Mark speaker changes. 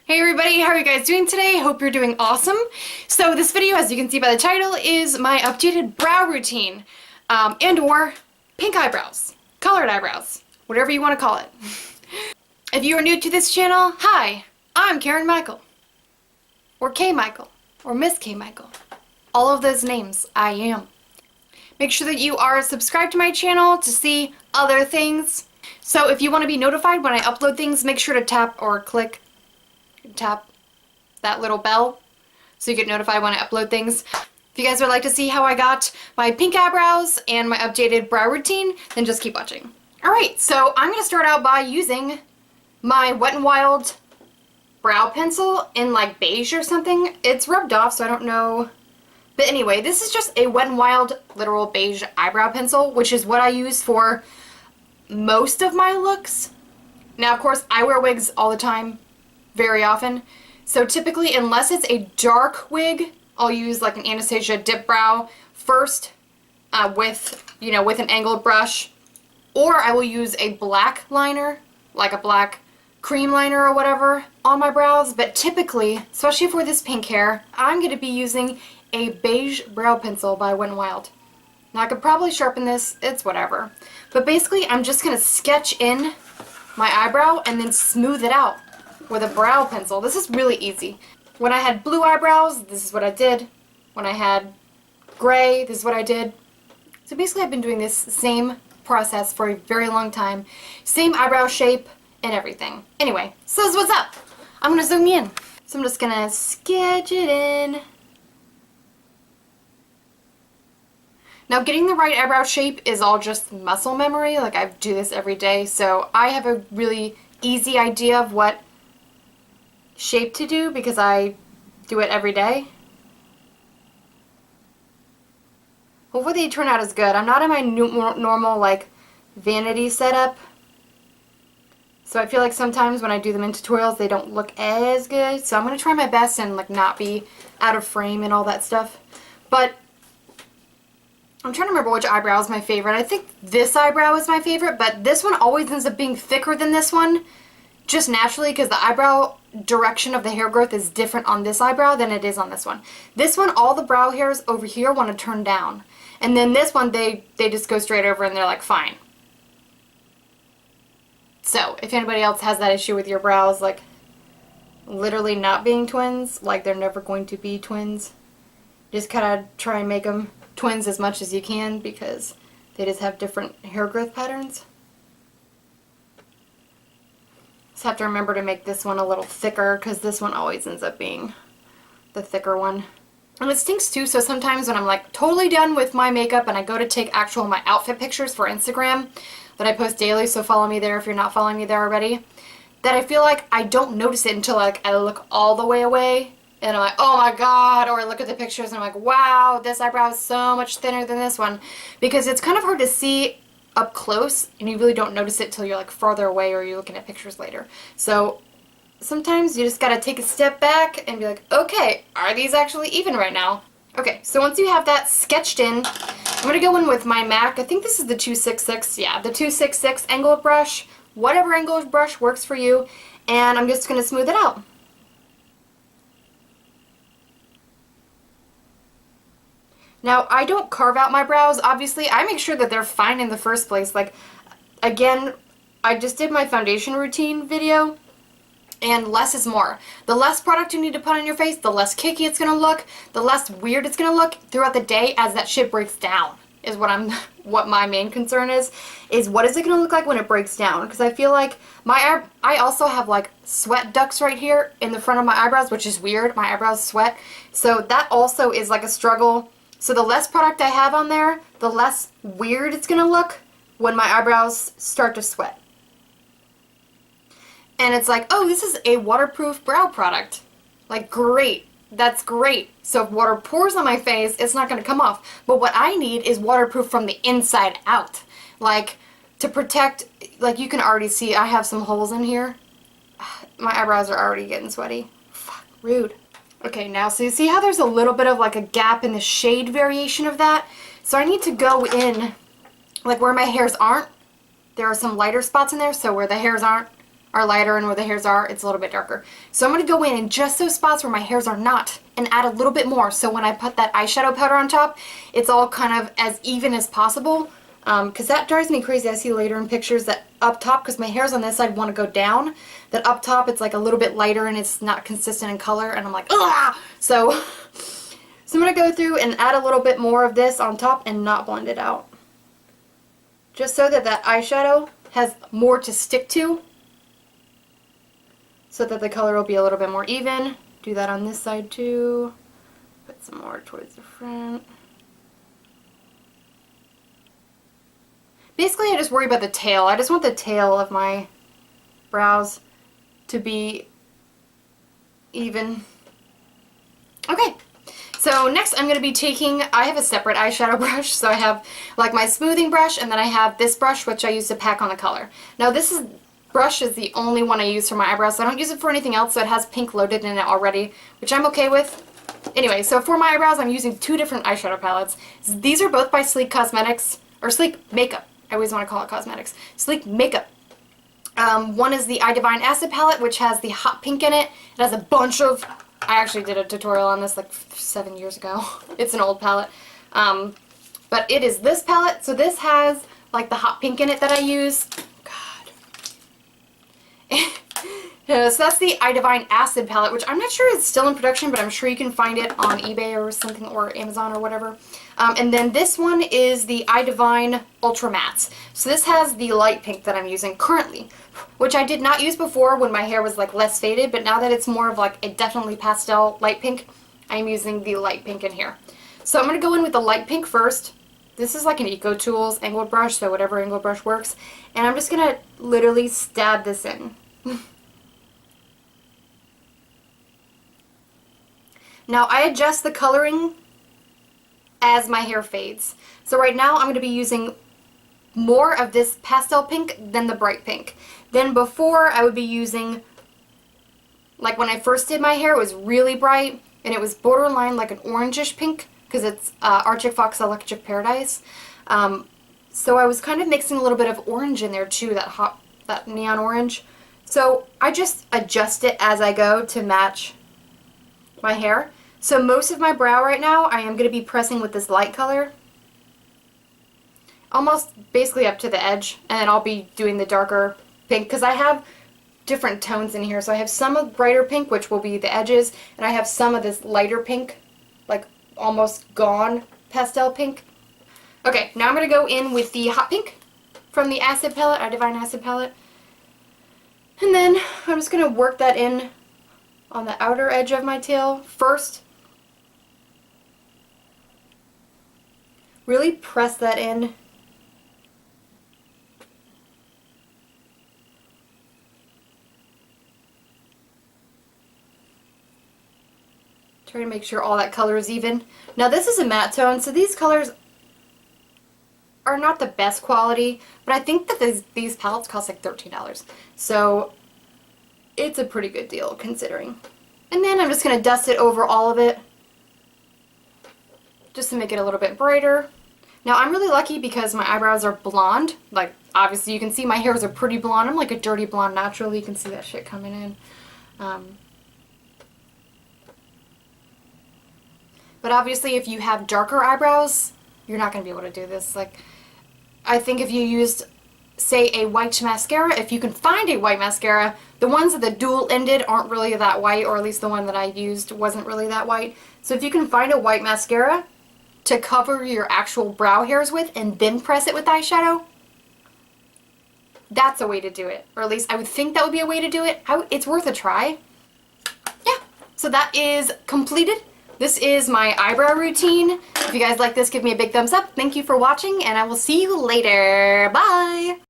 Speaker 1: Hey everybody, how are you guys doing today? Hope you're doing awesome. So this video, as you can see by the title, is my updated brow routine, and or pink eyebrows, colored eyebrows, whatever you want to call it. If you are new to this channel, hi, I'm Karen Michael, or K Michael, or Miss K Michael. All of those names, I am. Make sure that you are subscribed to my channel to see other things. So if you want to be notified when I upload things, make sure to tap that little bell so you get notified when I upload things. If you guys would like to see how I got my pink eyebrows and my updated brow routine, then just keep watching. Alright, so I'm going to start out by using my Wet n Wild brow pencil in like beige or something. It's rubbed off, so I don't know. But anyway, this is just a Wet n Wild literal beige eyebrow pencil, which is what I use for most of my looks. Now, of course, I wear wigs all the time, very often. So typically, unless it's a dark wig, I'll use like an Anastasia dip brow first with an angled brush. Or I will use a black liner, like a black cream liner or whatever, on my brows. But typically, especially for this pink hair, I'm going to be using a beige brow pencil by Wet n Wild. Now I could probably sharpen this, it's whatever. But basically, I'm just going to sketch in my eyebrow and then smooth it out with a brow pencil. This is really easy. When I had blue eyebrows, this is what I did. When I had gray, this is what I did. So basically I've been doing this same process for a very long time. Same eyebrow shape and everything. Anyway, so this is what's up. I'm going to zoom in. So I'm just going to sketch it in. Now getting the right eyebrow shape is all just muscle memory. Like I do this every day, so I have a really easy idea of what shape to do because I do it every day. Hopefully they turn out as good. I'm not in my normal like vanity setup, so I feel like sometimes when I do them in tutorials they don't look as good, so I'm going to try my best and like not be out of frame and all that stuff. But I'm trying to remember which eyebrow is my favorite. I think this eyebrow is my favorite, but this one always ends up being thicker than this one, just naturally, because the eyebrow direction of the hair growth is different on this eyebrow than it is on this one. This one, all the brow hairs over here want to turn down. And then this one, they just go straight over and they're like, fine. So, if anybody else has that issue with your brows, like, literally not being twins, like they're never going to be twins, just kind of try and make them twins as much as you can because they just have different hair growth patterns. Just have to remember to make this one a little thicker because this one always ends up being the thicker one. And it stinks too, so sometimes when I'm like totally done with my makeup and I go to take my outfit pictures for Instagram that I post daily, so follow me there if you're not following me there already, that I feel like I don't notice it until like I look all the way away and I'm like, oh my god, or I look at the pictures and I'm like, wow, this eyebrow is so much thinner than this one, because it's kind of hard to see up close and you really don't notice it till you're like farther away or you're looking at pictures later. So sometimes you just gotta take a step back and be like, okay, are these actually even right now? Okay, so once you have that sketched in, I'm gonna go in with my MAC. I think this is the 266, yeah, the 266 angled brush. Whatever angled brush works for you, and I'm just gonna smooth it out. Now, I don't carve out my brows, obviously. I make sure that they're fine in the first place. Like, again, I just did my foundation routine video, and less is more. The less product you need to put on your face, the less cakey it's going to look, the less weird it's going to look throughout the day as that shit breaks down, is what my main concern is what is it going to look like when it breaks down? Because I feel like I also have like sweat ducts right here in the front of my eyebrows, which is weird. My eyebrows sweat. So that also is like a struggle. So the less product I have on there, the less weird it's going to look when my eyebrows start to sweat. And it's like, oh, this is a waterproof brow product. Like, great. That's great. So if water pours on my face, it's not going to come off. But what I need is waterproof from the inside out. Like, to protect, like you can already see I have some holes in here. My eyebrows are already getting sweaty. Fuck, rude. Okay, now, so you see how there's a little bit of like a gap in the shade variation of that? So I need to go in, like where my hairs aren't, there are some lighter spots in there, so where the hairs aren't, are lighter and where the hairs are, it's a little bit darker. So I'm going to go in and just those spots where my hairs are not and add a little bit more. So when I put that eyeshadow powder on top, it's all kind of as even as possible. Because that drives me crazy. I see later in pictures that up top, because my hairs on this side want to go down, that up top it's like a little bit lighter and it's not consistent in color. And I'm like, ugh! So I'm going to go through and add a little bit more of this on top and not blend it out. Just so that that eyeshadow has more to stick to, so that the color will be a little bit more even. Do that on this side too. Put some more towards the front. Basically, I just worry about the tail. I just want the tail of my brows to be even. Okay. So next I'm going to be taking, I have a separate eyeshadow brush, so I have like my smoothing brush, and then I have this brush which I use to pack on the color. Now this brush is the only one I use for my eyebrows, so I don't use it for anything else, so it has pink loaded in it already, which I'm okay with. Anyway, so for my eyebrows I'm using two different eyeshadow palettes. These are both by Sleek Cosmetics, or Sleek Makeup. I always want to call it cosmetics. Sleek Makeup. One is the Eye Divine Acid palette, which has the hot pink in it. It has a bunch of... I actually did a tutorial on this like 7 years ago. It's an old palette. But it is this palette. So this has like the hot pink in it that I use. God. So that's the Eye Divine Acid palette, which I'm not sure it's still in production, but I'm sure you can find it on eBay or something, or Amazon or whatever. And then this one is the Eye Divine Ultra Mattes. So this has the light pink that I'm using currently, which I did not use before when my hair was like less faded, but now that it's more of like a definitely pastel light pink, I'm using the light pink in here. So I'm going to go in with the light pink first. This is like an Eco Tools angled brush, so whatever angled brush works. And I'm just going to literally stab this in. Now I adjust the coloring as my hair fades. So right now I'm going to be using more of this pastel pink than the bright pink. Then before I would be using, like when I first did my hair, it was really bright and it was borderline like an orangish pink because it's Arctic Fox Electric Paradise. So I was kind of mixing a little bit of orange in there too, that neon orange. So I just adjust it as I go to match my hair. So most of my brow right now I am going to be pressing with this light color, almost basically up to the edge, and then I'll be doing the darker pink because I have different tones in here. So I have some of brighter pink, which will be the edges, and I have some of this lighter pink, like almost gone pastel pink. Okay, now I'm going to go in with the hot pink from the Acid palette, Eye Divine Acid palette. And then I'm just going to work that in on the outer edge of my tail first. Really press that in. Try to make sure all that color is even. Now this is a matte tone, so these colors are not the best quality, but I think that these palettes cost like $13. So it's a pretty good deal considering. And then I'm just going to dust it over all of it just to make it a little bit brighter. Now I'm really lucky because my eyebrows are blonde. Like obviously you can see my hairs are pretty blonde. I'm like a dirty blonde naturally. You can see that shit coming in. But obviously if you have darker eyebrows, you're not going to be able to do this. Like I think if you used, say, a white mascara, if you can find a white mascara, the ones that the dual-ended aren't really that white, or at least the one that I used wasn't really that white. So if you can find a white mascara to cover your actual brow hairs with and then press it with eyeshadow, that's a way to do it. Or at least I would think that would be a way to do it. It's worth a try. Yeah, so that is completed. This is my eyebrow routine. If you guys like this, give me a big thumbs up. Thank you for watching, and I will see you later. Bye!